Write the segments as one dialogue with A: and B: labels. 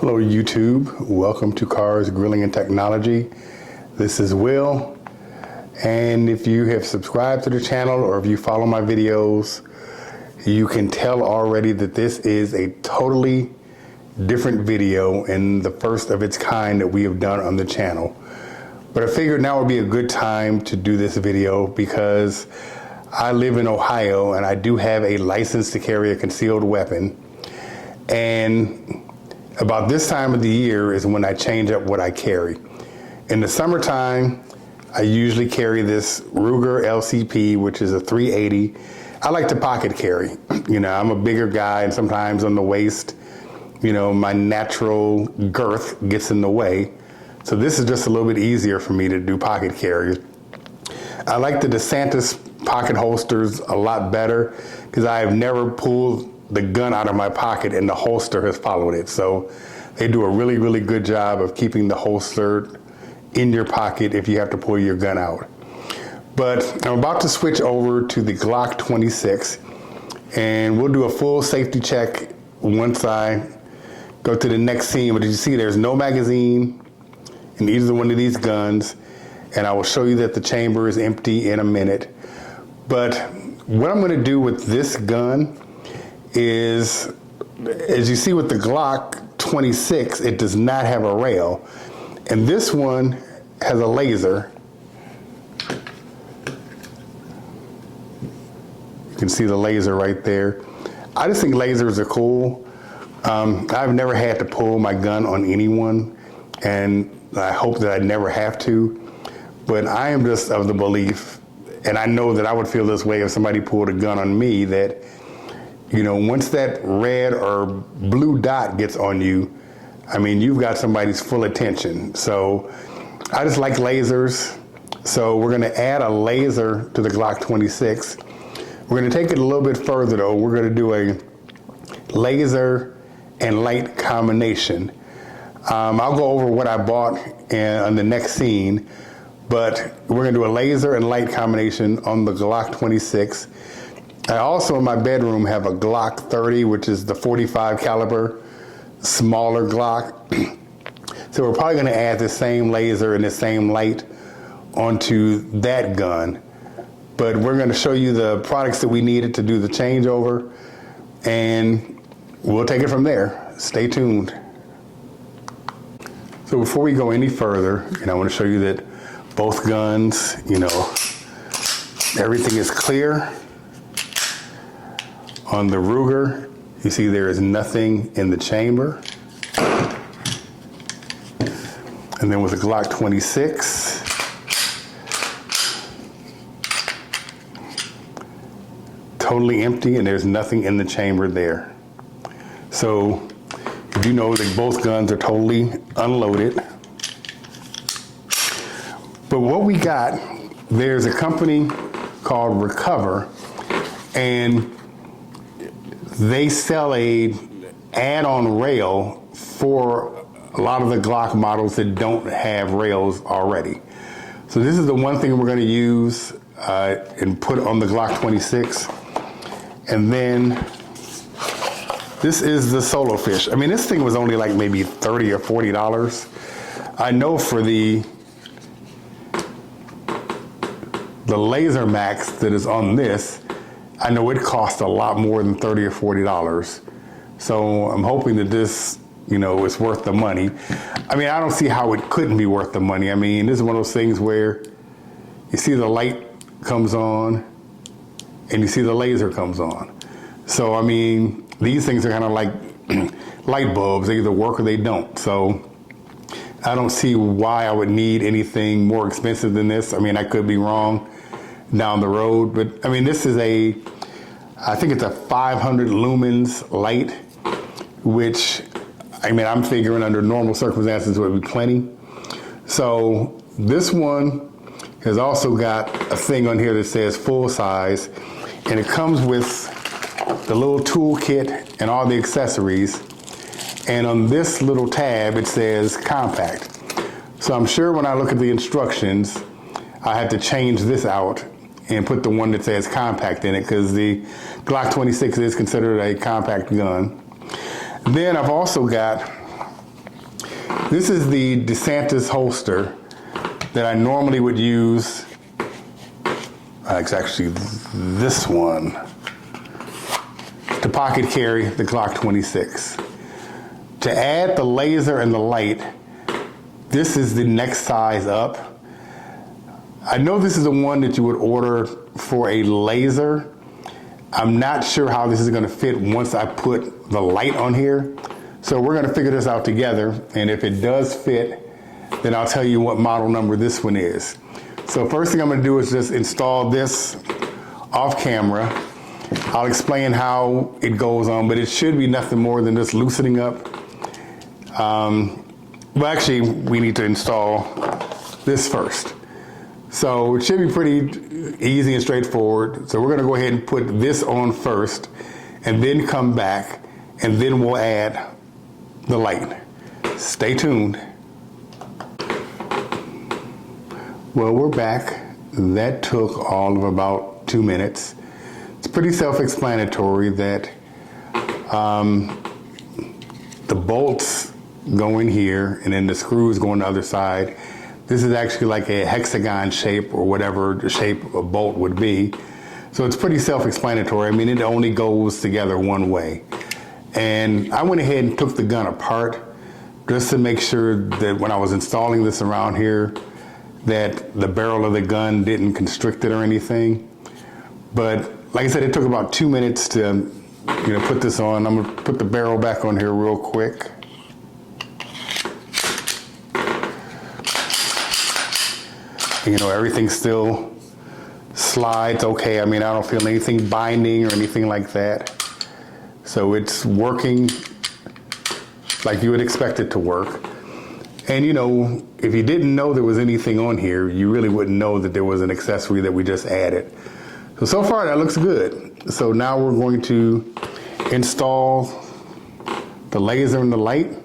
A: Hello YouTube, welcome to Cars, Grilling and Technology. This is Will, and if you have subscribed to the channel or if you follow my videos, you can tell already that this is a totally different video and the first of its kind that we have done on the channel. But I figured now would be a good time to do this video because I live in Ohio and I do have a license to carry a concealed weapon. And about this time of the year is when I change up what I carry. In the summertime, I usually carry this Ruger LCP, which is a 380. I like to pocket carry. You know, I'm a bigger guy and sometimes on the waist, you know, my natural girth gets in the way. So this is just a little bit easier for me to do pocket carry. I like the DeSantis pocket holsters a lot better because I have never pulled the gun out of my pocket and the holster has followed it. So they do a really, really good job of keeping the holster in your pocket if you have to pull your gun out. But I'm about to switch over to the Glock 26 and we'll do a full safety check once I go to the next scene. But as you see, there's no magazine in either one of these guns, and I will show you that the chamber is empty in a minute. But what I'm going to do with this gun is, as you see with the Glock 26, it does not have a rail. And this one has a laser. You can see the laser right there. I just think lasers are cool. I've never had to pull my gun on anyone, and I hope that I never have to. But I am just of the belief, and I know that I would feel this way if somebody pulled a gun on me, that you know, once that red or blue dot gets on you, I mean, you've got somebody's full attention. So I just like lasers. So we're gonna add a laser to the Glock 26. We're gonna take it a little bit further though. We're gonna do a laser and light combination. I'll go over what I bought on the next scene, but we're gonna do a laser and light combination on the Glock 26. I also in my bedroom have a Glock 30, which is the 45 caliber, smaller Glock. So we're probably gonna add the same laser and the same light onto that gun. But we're gonna show you the products that we needed to do the changeover, and we'll take it from there. Stay tuned. So before we go any further, you know, I wanna show you that both guns, you know, everything is clear. On the Ruger, you see there is nothing in the chamber. And then with the Glock 26, totally empty and there's nothing in the chamber there. So you know that both guns are totally unloaded. But what we got, there's a company called Recover, and they sell a add-on rail for a lot of the Glock models that don't have rails already. So this is the one thing we're going to use and put on the Glock 26. And then this is the Solofish. I mean, this thing was only like maybe $30 or $40. I know for the Laser Max that is on this, I know it costs a lot more than $30 or $40. So I'm hoping that this, you know, is worth the money. I mean, I don't see how it couldn't be worth the money. I mean, this is one of those things where you see the light comes on and you see the laser comes on. So, I mean, these things are kind of like light bulbs. They either work or they don't. So I don't see why I would need anything more expensive than this. I mean, I could be wrong down the road, but I mean, this is I think it's a 500 lumens light, which, I mean, I'm figuring under normal circumstances would be plenty. So this one has also got a thing on here that says full size, and it comes with the little tool kit and all the accessories. And on this little tab, it says compact. So I'm sure when I look at the instructions, I had to change this out and put the one that says compact in it, because the Glock 26 is considered a compact gun. Then I've also got This is the DeSantis holster that I normally would use. It's actually this one to pocket carry the Glock 26. To add the laser and the light, this is the next size up. I know this is the one that you would order for a laser. I'm not sure how this is going to fit once I put the light on here. So we're going to figure this out together. And if it does fit, then I'll tell you what model number this one is. So first thing I'm going to do is just install this off camera. I'll explain how it goes on, but it should be nothing more than just loosening up. Well, actually, we need to install this first. So it should be pretty easy and straightforward. So we're going to go ahead and put this on first, and then come back, and then we'll add the light. Stay tuned. Well, we're back. That took all of about 2 minutes. It's pretty self-explanatory that the bolts go in here and then the screws go on the other side. This is actually like a hexagon shape or whatever the shape a bolt would be. So it's pretty self-explanatory. I mean, it only goes together one way. And I went ahead and took the gun apart just to make sure that when I was installing this around here, that the barrel of the gun didn't constrict it or anything. But like I said, it took about 2 minutes to put this on. I'm gonna put the barrel back on here real quick. Everything still slides okay. I mean, I don't feel anything binding or anything like that. So it's working like you would expect it to work. And if you didn't know there was anything on here, you really wouldn't know that there was an accessory that we just added. So far that looks good. So now we're going to install the laser and the light,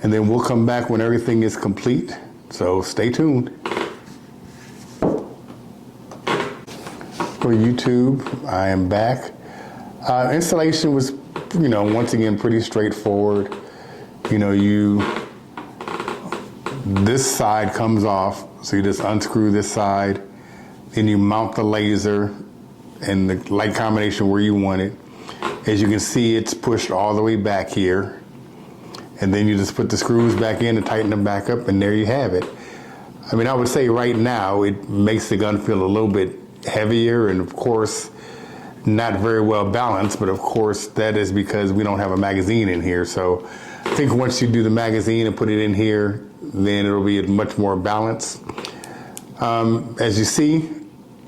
A: and then we'll come back when everything is complete. So stay tuned. For YouTube, I am back. Installation was, once again, pretty straightforward. This side comes off, so you just unscrew this side, then you mount the laser and the light combination where you want it. As you can see, it's pushed all the way back here. And then you just put the screws back in and tighten them back up, and there you have it. I mean, I would say right now, it makes the gun feel a little bit heavier and, of course, not very well balanced, but of course that is because we don't have a magazine in here. So I think once you do the magazine and put it in here, then it'll be much more balanced. As you see,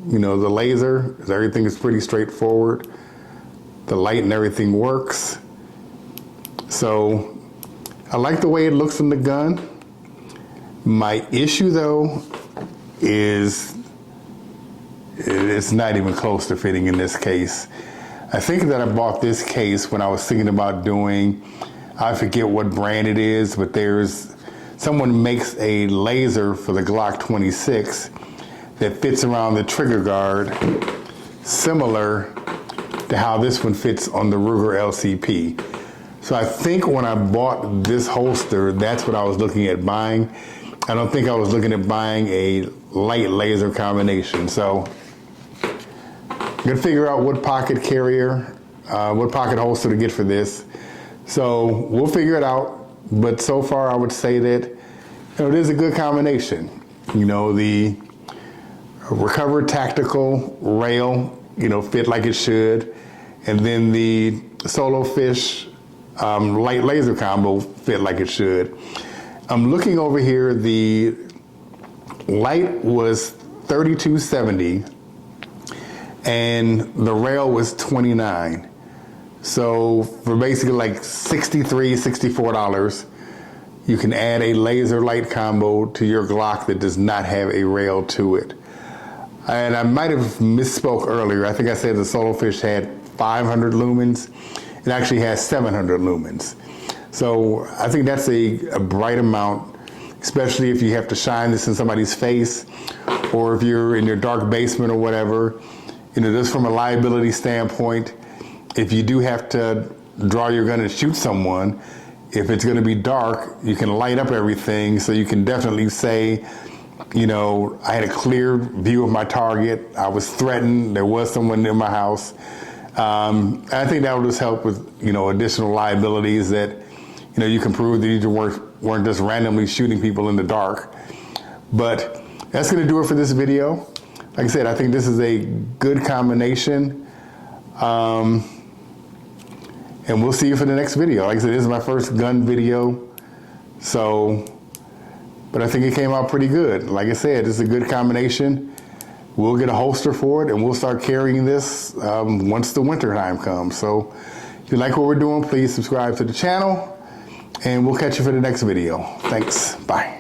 A: the laser, everything is pretty straightforward. The light and everything works. So I like the way it looks in the gun. My issue though is it's not even close to fitting in this case. I think that I bought this case when I was thinking about doing, I forget what brand it is, but someone makes a laser for the Glock 26 that fits around the trigger guard, similar to how this one fits on the Ruger LCP. So I think when I bought this holster, that's what I was looking at buying. I don't think I was looking at buying a light laser combination. So I'm gonna figure out what pocket carrier, what pocket holster to get for this. So we'll figure it out. But so far I would say that it is a good combination. The recovered tactical rail, fit like it should. And then the Solofish light laser combo fit like it should. I'm looking over here, the light was $32.70 and the rail was $29. So for basically like $63, $64, you can add a laser light combo to your Glock that does not have a rail to it. And I might have misspoke earlier. I think I said the Solofish had 500 lumens. It actually has 700 lumens. So I think that's a bright amount, especially if you have to shine this in somebody's face, or if you're in your dark basement or whatever. Just from a liability standpoint, if you do have to draw your gun and shoot someone, if it's going to be dark, you can light up everything, so you can definitely say, you know, I had a clear view of my target. I was threatened. There was someone in my house. I think that will just help with, you know, additional liabilities that, you know, you can prove that you weren't just randomly shooting people in the dark. But that's going to do it for this video. Like I said, I think this is a good combination. And we'll see you for the next video. Like I said, this is my first gun video. So, but I think it came out pretty good. Like I said, this is a good combination. We'll get a holster for it, and we'll start carrying this once the winter time comes. So if you like what we're doing, please subscribe to the channel, and we'll catch you for the next video. Thanks. Bye.